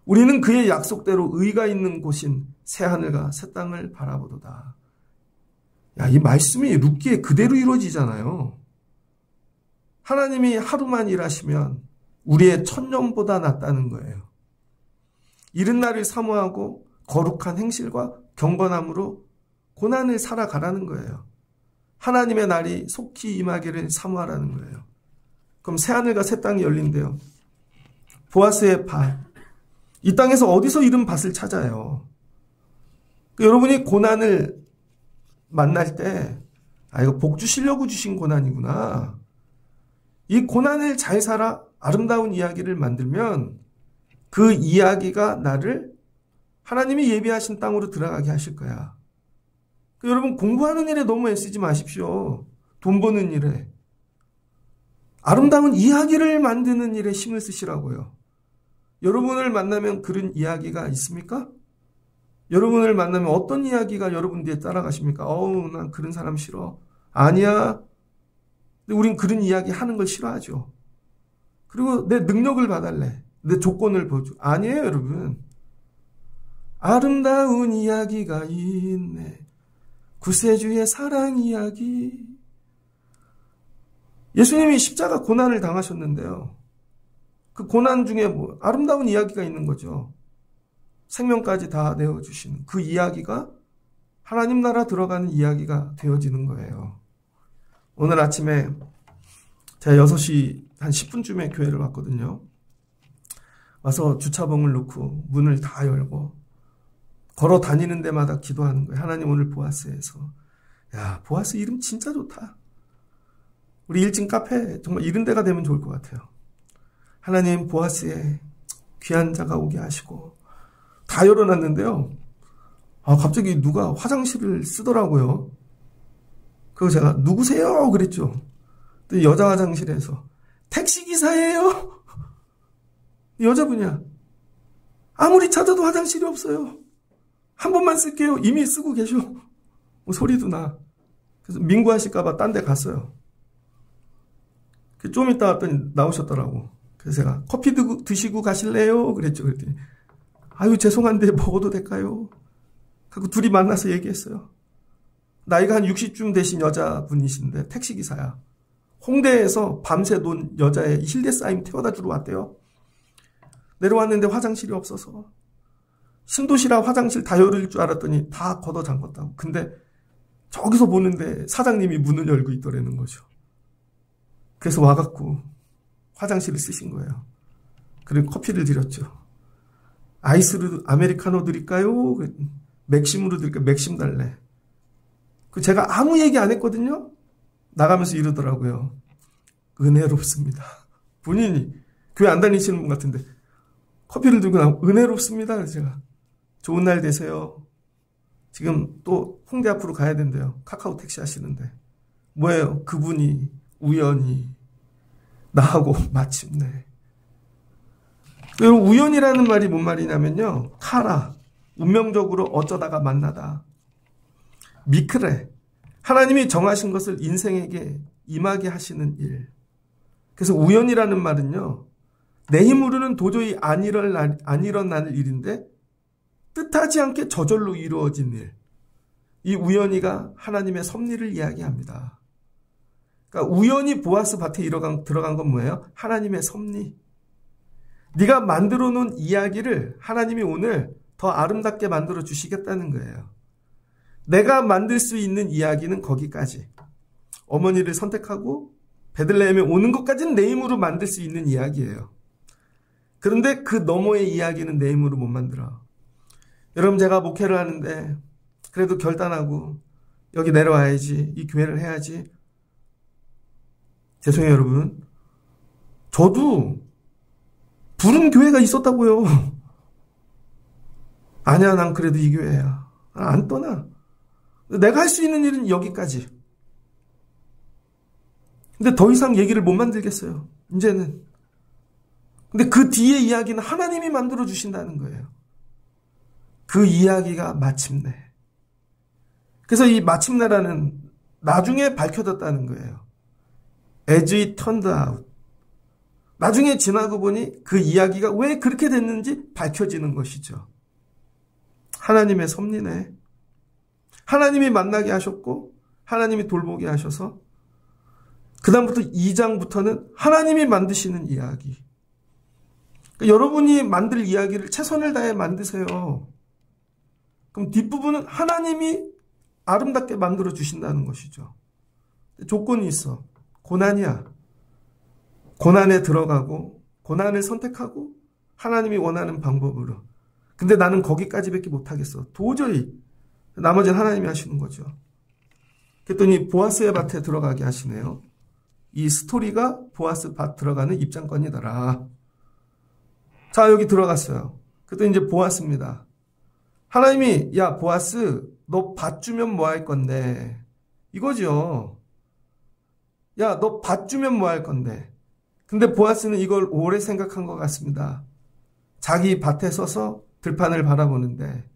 우리는 그의 약속대로 의가 있는 곳인 새하늘과 새 땅을 바라보도다. 야, 이 말씀이 룻기에 그대로 이루어지잖아요. 하나님이 하루만 일하시면 우리의 천년보다 낫다는 거예요. 이른 날을 사모하고 거룩한 행실과 경건함으로 고난을 살아가라는 거예요. 하나님의 날이 속히 임하기를 사모하라는 거예요. 그럼 새하늘과 새 땅이 열린대요. 보아스의 밭. 이 땅에서 어디서 이른 밭을 찾아요? 여러분이 고난을 만날 때, 이거 복 주시려고 주신 고난이구나. 이 고난을 잘 살아 아름다운 이야기를 만들면 그 이야기가 나를 하나님이 예비하신 땅으로 들어가게 하실 거야. 여러분 공부하는 일에 너무 애쓰지 마십시오. 돈 버는 일에. 아름다운 이야기를 만드는 일에 힘을 쓰시라고요. 여러분을 만나면 그런 이야기가 있습니까? 여러분을 만나면 어떤 이야기가 여러분 뒤에 따라가십니까? 난 그런 사람 싫어. 아니야. 근데 우린 그런 이야기 하는 걸 싫어하죠. 그리고 내 능력을 봐달래. 내 조건을 보여줘. 아니에요, 여러분. 아름다운 이야기가 있네. 구세주의 사랑 이야기. 예수님이 십자가 고난을 당하셨는데요. 그 고난 중에 아름다운 이야기가 있는 거죠. 생명까지 다 내어주시는 그 이야기가 하나님 나라 들어가는 이야기가 되어지는 거예요. 오늘 아침에 제가 6시 한 10분쯤에 교회를 왔거든요. 와서 주차봉을 놓고 문을 다 열고 걸어 다니는 데마다 기도하는 거예요. 하나님 오늘 보아스에서. 야, 보아스 이름 진짜 좋다. 우리 1층 카페 정말 이런 데가 되면 좋을 것 같아요. 하나님 보아스에 귀한 자가 오게 하시고 다 열어놨는데요. 갑자기 누가 화장실을 쓰더라고요. 그리고 제가 누구세요? 그랬죠. 또 여자 화장실에서 택시기사예요? 여자분이야. 아무리 찾아도 화장실이 없어요. 한 번만 쓸게요. 이미 쓰고 계셔. 소리도 나. 그래서 민구하실까봐 딴 데 갔어요. 좀 이따 왔더니 나오셨더라고. 그래서 제가 커피 드시고 가실래요? 그랬죠. 그랬더니 아유 죄송한데 먹어도 될까요? 그리고 둘이 만나서 얘기했어요. 나이가 한 60쯤 되신 여자분이신데 택시기사야. 홍대에서 밤새 논 여자의 힐데사임 태워다 주러 왔대요. 내려왔는데 화장실이 없어서 신도시라 화장실 다 열릴 줄 알았더니 다 걷어 잠궜다고. 근데 저기서 보는데 사장님이 문을 열고 있더라는 거죠. 그래서 와갖고 화장실을 쓰신 거예요. 그리고 커피를 드렸죠. 아이스로 아메리카노 드릴까요? 맥심으로 드릴까요? 맥심 달래. 제가 아무 얘기 안 했거든요. 나가면서 이러더라고요. 은혜롭습니다. 본인이 교회 안 다니시는 분 같은데 커피를 들고 나오고 은혜롭습니다. 그래서 제가 좋은 날 되세요. 지금 또 홍대 앞으로 가야 된대요. 카카오 택시 하시는데. 뭐예요? 그분이 우연히 나하고 마침내. 여러분, 우연이라는 말이 뭔 말이냐면요. 카라, 운명적으로 어쩌다가 만나다. 미크레, 하나님이 정하신 것을 인생에게 임하게 하시는 일. 그래서 우연이라는 말은요, 내 힘으로는 도저히 안 일어날 일인데 뜻하지 않게 저절로 이루어진 일. 이 우연히가 하나님의 섭리를 이야기합니다. 그러니까 우연히 보아스 밭에 들어간 건 뭐예요? 하나님의 섭리. 네가 만들어 놓은 이야기를 하나님이 오늘 더 아름답게 만들어 주시겠다는 거예요. 내가 만들 수 있는 이야기는 거기까지. 어머니를 선택하고 베들레헴에 오는 것까지는 내 힘으로 만들 수 있는 이야기예요. 그런데 그 너머의 이야기는 내 힘으로 못 만들어. 여러분, 제가 목회를 하는데 그래도 결단하고 여기 내려와야지, 이 교회를 해야지. 죄송해요, 여러분. 저도 부른 교회가 있었다고요. 아니야, 난 그래도 이 교회야. 안 떠나. 내가 할 수 있는 일은 여기까지. 근데 더 이상 얘기를 못 만들겠어요. 이제는. 근데 그 뒤에 이야기는 하나님이 만들어 주신다는 거예요. 그 이야기가 마침내. 그래서 이 마침내라는 나중에 밝혀졌다는 거예요. As it turned out. 나중에 지나고 보니 그 이야기가 왜 그렇게 됐는지 밝혀지는 것이죠. 하나님의 섭리네. 하나님이 만나게 하셨고 하나님이 돌보게 하셔서 그 다음부터 2장부터는 하나님이 만드시는 이야기. 그러니까 여러분이 만들 이야기를 최선을 다해 만드세요. 그럼 뒷부분은 하나님이 아름답게 만들어 주신다는 것이죠. 조건이 있어. 고난이야. 고난에 들어가고 고난을 선택하고 하나님이 원하는 방법으로. 근데 나는 거기까지밖에 못하겠어. 도저히. 나머지는 하나님이 하시는 거죠. 그랬더니 보아스의 밭에 들어가게 하시네요. 이 스토리가 보아스 밭 들어가는 입장권이더라. 자, 여기 들어갔어요. 그랬더니 이제 보아스입니다. 하나님이, 야, 보아스, 너 밭 주면 뭐 할 건데? 이거죠. 야, 너 밭 주면 뭐 할 건데? 근데 보아스는 이걸 오래 생각한 것 같습니다. 자기 밭에 서서 들판을 바라보는데,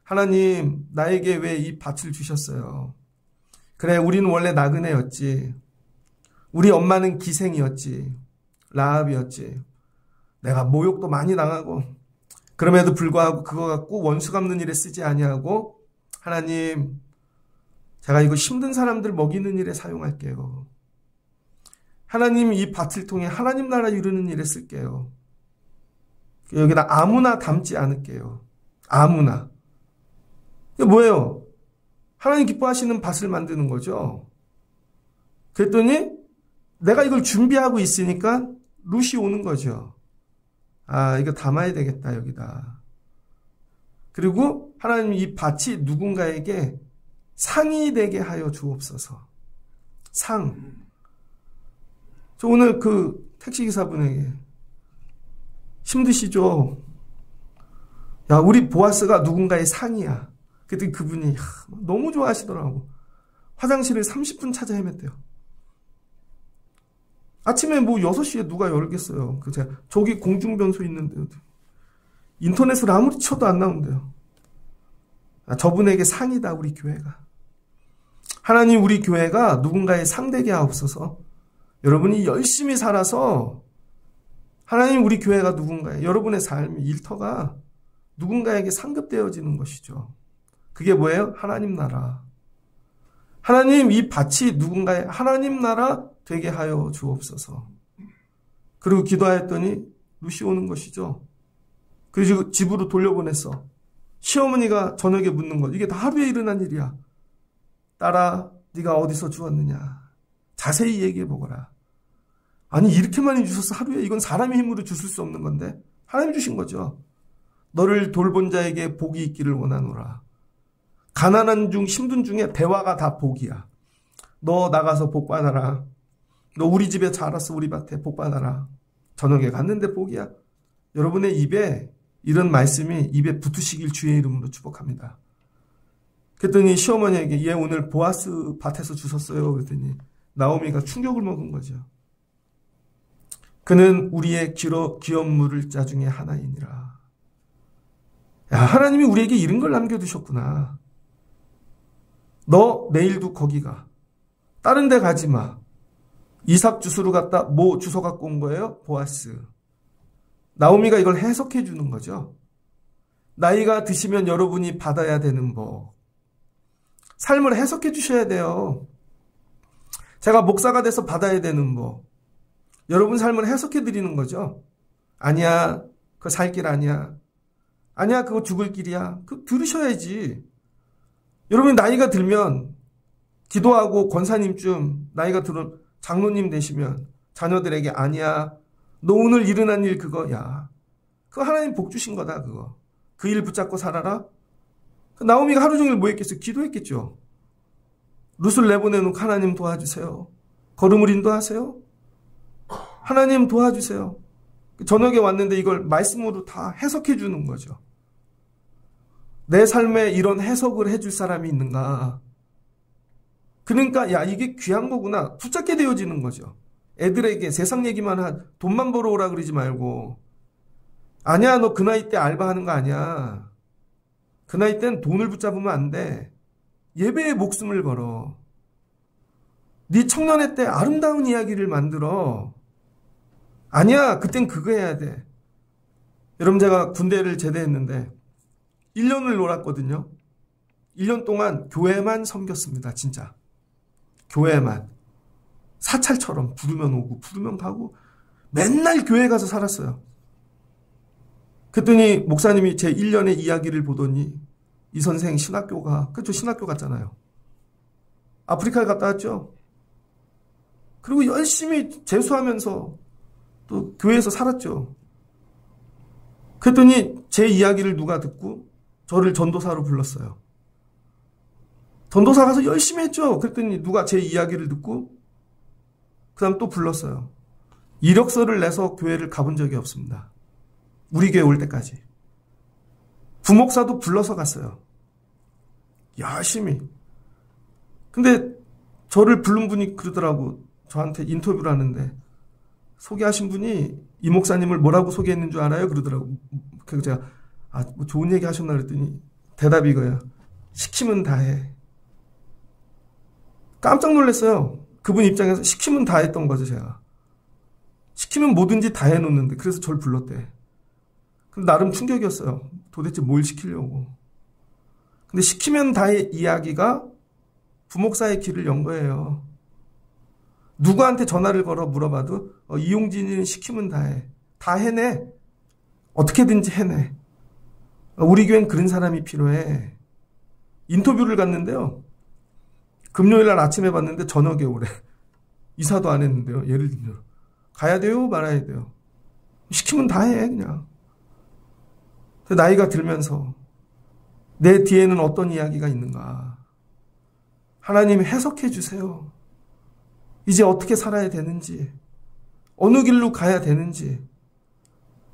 하나님, 나에게 왜 이 밭을 주셨어요? 그래, 우리는 원래 나그네였지. 우리 엄마는 기생이었지. 라합이었지. 내가 모욕도 많이 당하고, 그럼에도 불구하고 그거 갖고 원수 갚는 일에 쓰지 아니하고, 하나님, 제가 이거 힘든 사람들 먹이는 일에 사용할게요. 하나님, 이 밭을 통해 하나님 나라 이루는 일에 쓸게요. 여기다 아무나 담지 않을게요. 아무나. 이게 뭐예요? 하나님 기뻐하시는 밭을 만드는 거죠. 그랬더니 내가 이걸 준비하고 있으니까 룻이 오는 거죠. 아, 이거 담아야 되겠다, 여기다. 그리고 하나님 이 밭이 누군가에게 상이 되게 하여 주옵소서. 상. 저 오늘 그 택시기사분에게 힘드시죠? 야, 우리 보아스가 누군가의 상이야. 그랬더니 그분이 너무 좋아하시더라고. 화장실을 30분 찾아 헤맸대요. 아침에 뭐 6시에 누가 열겠어요. 저기 공중변소 있는데요. 인터넷으로 아무리 쳐도 안 나온대요. 아, 저분에게 상이다, 우리 교회가. 하나님, 우리 교회가 누군가의 상되게 하옵소서. 여러분이 열심히 살아서 하나님, 우리 교회가 누군가의, 여러분의 삶이, 일터가 누군가에게 상급되어지는 것이죠. 그게 뭐예요? 하나님 나라. 하나님, 이 밭이 누군가의 하나님 나라 되게 하여 주옵소서. 그리고 기도하였더니 룻이 오는 것이죠. 그리고 집으로 돌려보냈어. 시어머니가 저녁에 묻는 것. 이게 다 하루에 일어난 일이야. 딸아, 네가 어디서 주었느냐. 자세히 얘기해 보거라. 아니, 이렇게 많이 주셨어, 하루에. 이건 사람의 힘으로 주실 수 없는 건데 하나님 주신 거죠. 너를 돌본 자에게 복이 있기를 원하노라. 가난한 중 힘든 중에 대화가 다 복이야. 너 나가서 복 받아라. 너 우리 집에 자랐어, 우리 밭에 복 받아라. 저녁에 갔는데 복이야. 여러분의 입에 이런 말씀이 입에 붙으시길 주의 이름으로 축복합니다. 그랬더니 시어머니에게 얘 오늘 보아스 밭에서 주셨어요. 그랬더니 나오미가 충격을 먹은 거죠. 그는 우리의 귀한 물을 자 중에 하나이니라. 야, 하나님이 우리에게 이런 걸 남겨두셨구나. 너 내일도 거기 가. 다른 데 가지 마. 이삭 주스로 갔다 뭐 주워 갖고 온 거예요? 보아스. 나오미가 이걸 해석해 주는 거죠. 나이가 드시면 여러분이 받아야 되는 법. 삶을 해석해 주셔야 돼요. 제가 목사가 돼서 받아야 되는 법. 여러분 삶을 해석해 드리는 거죠. 아니야, 그거 살 길 아니야. 아니야, 그거 죽을 길이야. 그거 들으셔야지. 여러분이 나이가 들면 기도하고 권사님쯤 나이가 들은 장로님 되시면 자녀들에게 아니야, 너 오늘 일어난 일 그거야. 그거 하나님 복 주신 거다, 그거. 그 일 붙잡고 살아라. 나오미가 하루 종일 뭐 했겠어요? 기도했겠죠. 룻을 내보내놓고 하나님 도와주세요. 걸음을 인도하세요. 하나님 도와주세요. 저녁에 왔는데 이걸 말씀으로 다 해석해 주는 거죠. 내 삶에 이런 해석을 해줄 사람이 있는가? 그러니까 야, 이게 귀한 거구나. 붙잡게 되어지는 거죠. 애들에게 세상 얘기만 돈만 벌어오라 그러지 말고, 아니야, 너 그 나이 때 알바하는 거 아니야. 그 나이 땐 돈을 붙잡으면 안 돼. 예배에 목숨을 걸어. 네 청년회 때 아름다운 이야기를 만들어. 아니야, 그땐 그거 해야 돼. 여러분, 제가 군대를 제대했는데 1년을 놀았거든요. 1년 동안 교회만 섬겼습니다. 진짜. 교회만. 사찰처럼 부르면 오고 부르면 가고 맨날 교회 가서 살았어요. 그랬더니 목사님이 제 1년의 이야기를 보더니 이 선생 신학교가, 그쵸, 신학교 갔잖아요. 아프리카에 갔다 왔죠. 그리고 열심히 재수하면서 또 교회에서 살았죠. 그랬더니 제 이야기를 누가 듣고 저를 전도사로 불렀어요. 전도사 가서 열심히 했죠. 그랬더니 누가 제 이야기를 듣고 그 다음 또 불렀어요. 이력서를 내서 교회를 가본 적이 없습니다. 우리 교회 올 때까지. 부목사도 불러서 갔어요. 열심히. 근데 저를 부른 분이 그러더라고. 저한테 인터뷰를 하는데 소개하신 분이 이 목사님을 뭐라고 소개했는 줄 알아요? 그러더라고. 그래서 제가 뭐 좋은 얘기 하셨나 그랬더니 대답이 이거예요. 시키면 다 해. 깜짝 놀랐어요. 그분 입장에서 시키면 다 했던 거죠, 제가. 시키면 뭐든지 다 해놓는데 그래서 저를 불렀대. 근데 나름 충격이었어요. 도대체 뭘 시키려고. 근데 시키면 다의 이야기가 부목사의 길을 연 거예요. 누구한테 전화를 걸어 물어봐도 이용진이는 시키면 다 해. 다 해내. 어떻게든지 해내. 우리 교회는 그런 사람이 필요해. 인터뷰를 갔는데요. 금요일 날 아침에 봤는데 저녁에 오래. 이사도 안 했는데요. 예를 들면. 가야 돼요? 말아야 돼요? 시키면 다 해, 그냥. 나이가 들면서 내 뒤에는 어떤 이야기가 있는가. 하나님 해석해 주세요. 이제 어떻게 살아야 되는지, 어느 길로 가야 되는지.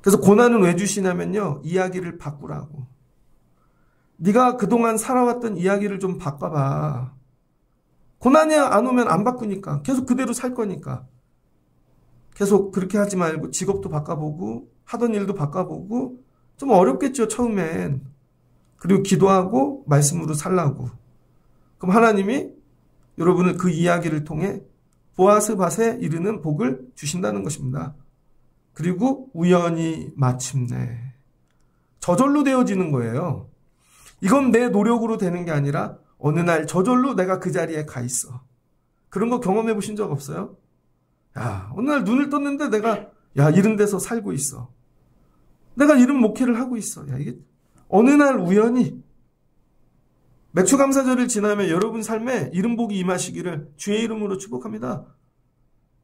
그래서 고난은 왜 주시냐면요, 이야기를 바꾸라고. 네가 그동안 살아왔던 이야기를 좀 바꿔봐. 고난이 안 오면 안 바꾸니까. 계속 그대로 살 거니까. 계속 그렇게 하지 말고 직업도 바꿔보고 하던 일도 바꿔보고. 좀 어렵겠죠, 처음엔. 그리고 기도하고 말씀으로 살라고. 그럼 하나님이 여러분을 그 이야기를 통해 보아스 밭에 이르는 복을 주신다는 것입니다. 그리고 우연히 마침내 저절로 되어지는 거예요. 이건 내 노력으로 되는 게 아니라 어느 날 저절로 내가 그 자리에 가 있어. 그런 거 경험해 보신 적 없어요? 야, 어느 날 눈을 떴는데 내가 이런 데서 살고 있어. 내가 이런 목회를 하고 있어. 야, 이게 어느 날 우연히. 맥추감사절을 지나면 여러분 삶에 이런 복이 임하시기를 주의 이름으로 축복합니다.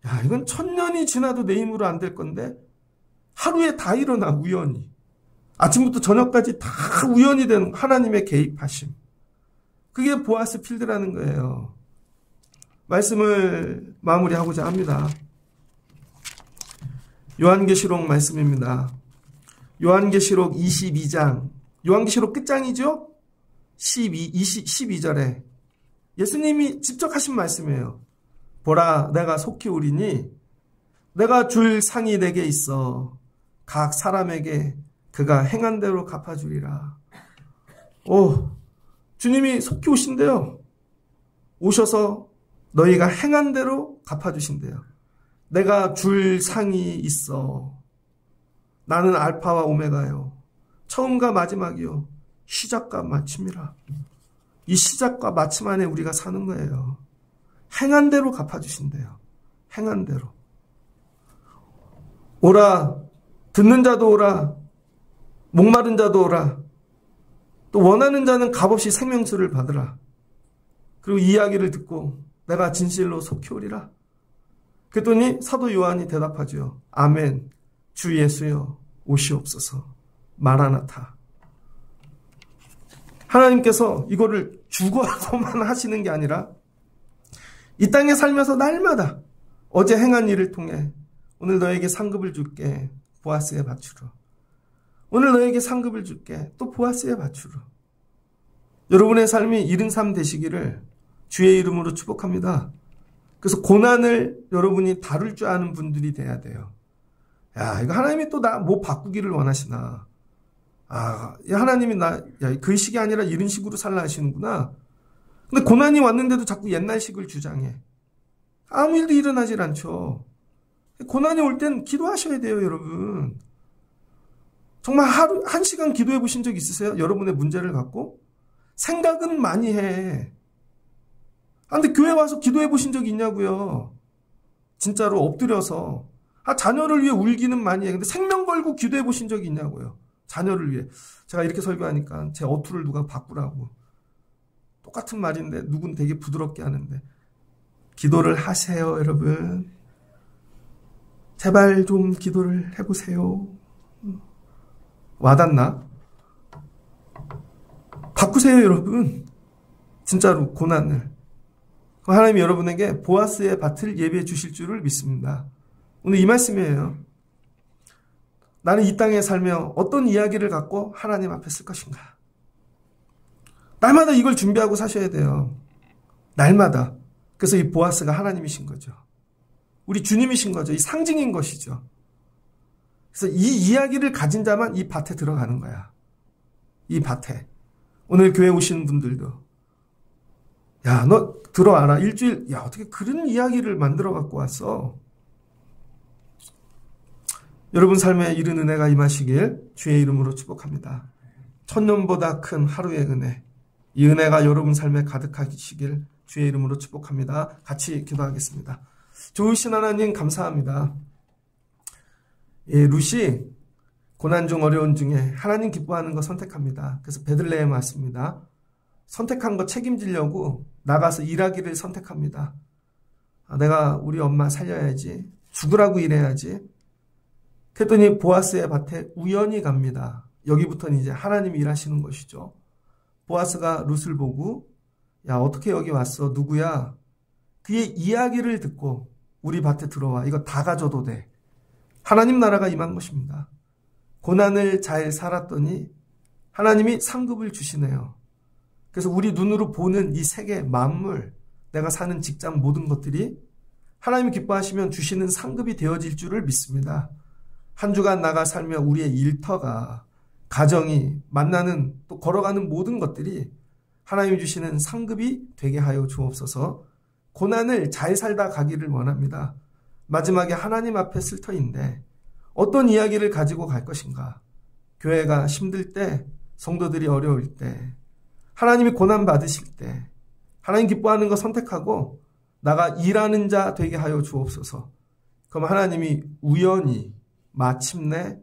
야, 이건 1000년이 지나도 내 힘으로 안 될 건데 하루에 다 일어나, 우연히. 아침부터 저녁까지 다 우연히 되는 하나님의 개입하심. 그게 보아스 필드라는 거예요. 말씀을 마무리하고자 합니다. 요한계시록 말씀입니다. 요한계시록 22장. 요한계시록 끝장이죠? 12절에 예수님이 직접 하신 말씀이에요. 보라, 내가 속히 오리니 내가 줄 상이 내게 있어 각 사람에게 그가 행한 대로 갚아주리라. 오, 주님이 속히 오신대요. 오셔서 너희가 행한 대로 갚아주신대요. 내가 줄 상이 있어. 나는 알파와 오메가요. 처음과 마지막이요. 시작과 마침이라. 이 시작과 마침 안에 우리가 사는 거예요. 행한 대로 갚아주신대요. 행한 대로. 오라. 듣는 자도 오라. 목마른 자도 오라. 또 원하는 자는 값없이 생명수를 받으라. 그리고 이 이야기를 듣고 내가 진실로 속히 오리라. 그랬더니 사도 요한이 대답하죠. 아멘. 주 예수여 오시옵소서. 마라나타. 하나님께서 이거를 죽어서만 하시는 게 아니라 이 땅에 살면서 날마다 어제 행한 일을 통해 오늘 너에게 상급을 줄게. 보아스에 바치러. 오늘 너에게 상급을 줄게. 또 보아스에 바치러. 여러분의 삶이 이른 삶 되시기를 주의 이름으로 축복합니다. 그래서 고난을 여러분이 다룰 줄 아는 분들이 돼야 돼요. 야, 이거 하나님이 또 나 뭐 바꾸기를 원하시나. 아, 하나님이 그 식이 아니라 이런 식으로 살라 하시는구나. 근데 고난이 왔는데도 자꾸 옛날식을 주장해. 아무 일도 일어나질 않죠. 고난이 올 땐 기도하셔야 돼요, 여러분. 정말 하루, 1시간 기도해 보신 적 있으세요? 여러분의 문제를 갖고? 생각은 많이 해. 아, 근데 교회 와서 기도해 보신 적 있냐고요? 진짜로 엎드려서. 아, 자녀를 위해 울기는 많이 해. 근데 생명 걸고 기도해 보신 적이 있냐고요? 자녀를 위해. 제가 이렇게 설교하니까 제 어투를 누가 바꾸라고. 똑같은 말인데 누군 되게 부드럽게 하는데. 기도를 하세요, 여러분. 제발 좀 기도를 해보세요. 와닿나? 바꾸세요, 여러분. 진짜로 고난을. 하나님이 여러분에게 보아스의 밭을 예비해 주실 줄을 믿습니다. 오늘 이 말씀이에요. 나는 이 땅에 살며 어떤 이야기를 갖고 하나님 앞에 쓸 것인가. 날마다 이걸 준비하고 사셔야 돼요. 날마다. 그래서 이 보아스가 하나님이신 거죠. 우리 주님이신 거죠. 이 상징인 것이죠. 그래서 이 이야기를 가진 자만 이 밭에 들어가는 거야. 이 밭에. 오늘 교회 오시는 분들도 야, 너 들어와라. 일주일. 야, 어떻게 그런 이야기를 만들어 갖고 왔어? 여러분 삶에 이른 은혜가 임하시길 주의 이름으로 축복합니다. 천년보다 큰 하루의 은혜. 이 은혜가 여러분 삶에 가득하시길 주의 이름으로 축복합니다. 같이 기도하겠습니다. 좋으신 하나님 감사합니다. 예, 룻이 고난 중 어려운 중에 하나님 기뻐하는 거 선택합니다. 그래서 베들레헴 왔습니다. 선택한 거 책임지려고 나가서 일하기를 선택합니다. 아, 내가 우리 엄마 살려야지. 죽으라고 일해야지. 그랬더니 보아스의 밭에 우연히 갑니다. 여기부터는 이제 하나님이 일하시는 것이죠. 보아스가 룻을 보고 야, 어떻게 여기 왔어? 누구야? 그의 이야기를 듣고 우리 밭에 들어와. 이거 다 가져도 돼. 하나님 나라가 임한 것입니다. 고난을 잘 살았더니 하나님이 상급을 주시네요. 그래서 우리 눈으로 보는 이 세계 만물, 내가 사는 직장 모든 것들이 하나님이 기뻐하시면 주시는 상급이 되어질 줄을 믿습니다. 한 주간 나가 살며 우리의 일터가, 가정이, 만나는 또 걸어가는 모든 것들이 하나님이 주시는 상급이 되게 하여 주옵소서. 고난을 잘 살다 가기를 원합니다. 마지막에 하나님 앞에 쓸 터인데 어떤 이야기를 가지고 갈 것인가? 교회가 힘들 때, 성도들이 어려울 때, 하나님이 고난 받으실 때 하나님 기뻐하는 거 선택하고 나가 일하는 자 되게 하여 주옵소서. 그럼 하나님이 우연히 마침내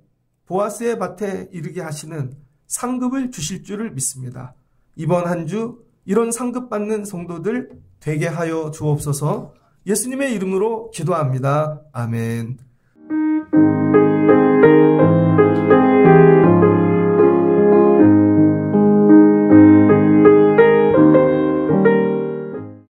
보아스의 밭에 이르게 하시는 상급을 주실 줄을 믿습니다. 이번 한 주 이런 상급 받는 성도들 되게 하여 주옵소서. 예수님의 이름으로 기도합니다. 아멘.